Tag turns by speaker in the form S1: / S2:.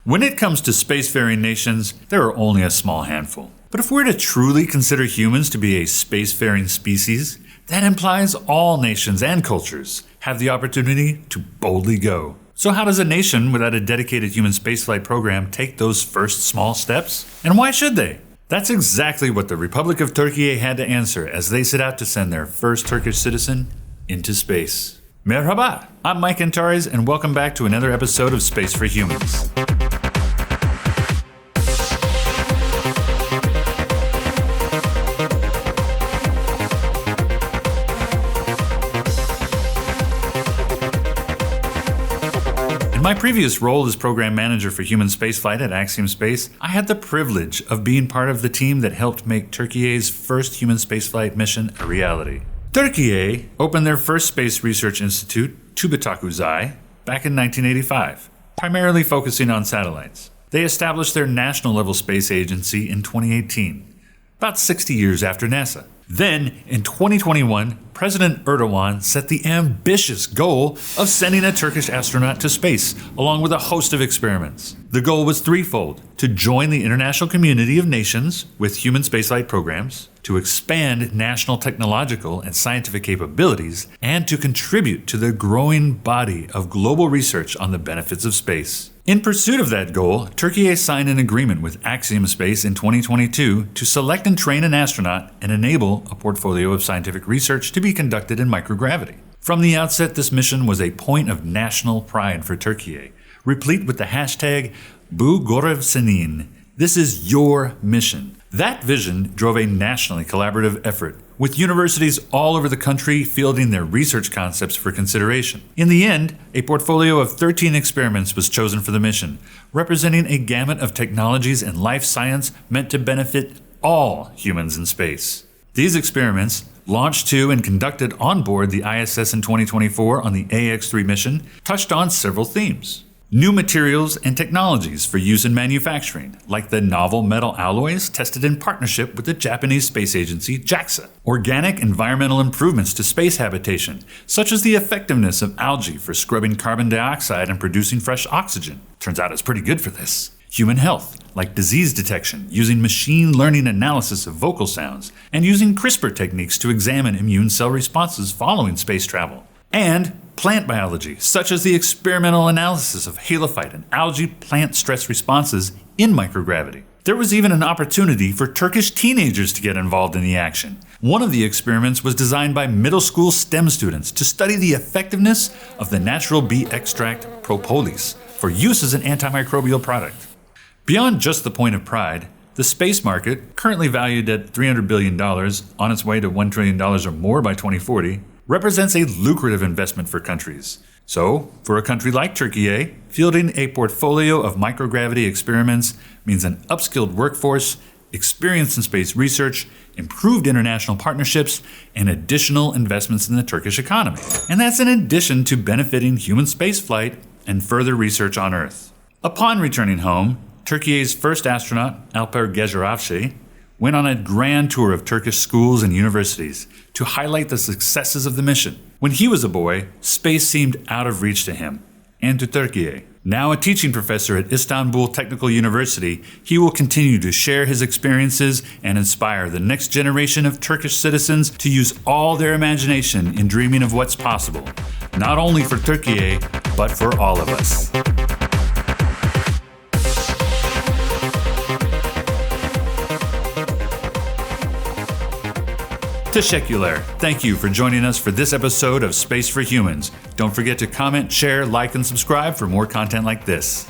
S1: When it comes to spacefaring nations, there are only a small handful. But if we're to truly consider humans to be a spacefaring species, that implies all nations and cultures have the opportunity to boldly go. So how does a nation without a dedicated human spaceflight program take those first small steps? And why should they? That's exactly what the Republic of Türkiye had to answer as they set out to send their first Turkish citizen into space. Merhaba, I'm Mike Antares, and welcome back to another episode of Space for Humans. In my previous role as program manager for human spaceflight at Axiom Space, I had the privilege of being part of the team that helped make Türkiye's first human spaceflight mission a reality. Türkiye opened their first space research institute, TÜBİTAK Uzay, back in 1985, primarily focusing on satellites. They established their national-level space agency in 2018, about 60 years after NASA. Then, in 2021, President Erdogan set the ambitious goal of sending a Turkish astronaut to space, along with a host of experiments. The goal was threefold: to join the international community of nations with human spaceflight programs, to expand national technological and scientific capabilities, and to contribute to the growing body of global research on the benefits of space. In pursuit of that goal, Türkiye signed an agreement with Axiom Space in 2022 to select and train an astronaut and enable a portfolio of scientific research to be conducted in microgravity. From the outset, this mission was a point of national pride for Türkiye, replete with the hashtag Bu Görev Senin. This is your mission. That vision drove a nationally collaborative effort, with universities all over the country fielding their research concepts for consideration. In the end, a portfolio of 13 experiments was chosen for the mission, representing a gamut of technologies and life science meant to benefit all humans in space. These experiments, launched to and conducted on board the ISS in 2024 on the AX-3 mission, touched on several themes. New materials and technologies for use in manufacturing, like the novel metal alloys tested in partnership with the Japanese space agency JAXA. Organic environmental improvements to space habitation, such as the effectiveness of algae for scrubbing carbon dioxide and producing fresh oxygen. Turns out it's pretty good for this. Human health, like disease detection using machine learning analysis of vocal sounds, and using CRISPR techniques to examine immune cell responses following space travel. And plant biology, such as the experimental analysis of halophyte and algae plant stress responses in microgravity. There was even an opportunity for Turkish teenagers to get involved in the action. One of the experiments was designed by middle school STEM students to study the effectiveness of the natural bee extract propolis for use as an antimicrobial product. Beyond just the point of pride, the space market, currently valued at $300 billion, on its way to $1 trillion or more by 2040, represents a lucrative investment for countries. So, for a country like Türkiye, fielding a portfolio of microgravity experiments means an upskilled workforce, experience in space research, improved international partnerships, and additional investments in the Turkish economy. And that's in addition to benefiting human spaceflight and further research on Earth. Upon returning home, Türkiye's first astronaut, Alper Geceravci, went on a grand tour of Turkish schools and universities to highlight the successes of the mission. When he was a boy, space seemed out of reach to him and to Türkiye. Now a teaching professor at Istanbul Technical University, he will continue to share his experiences and inspire the next generation of Turkish citizens to use all their imagination in dreaming of what's possible, not only for Türkiye, but for all of us. Teşekkürler. Thank you for joining us for this episode of Space for Humans. Don't forget to comment, share, like, and subscribe for more content like this.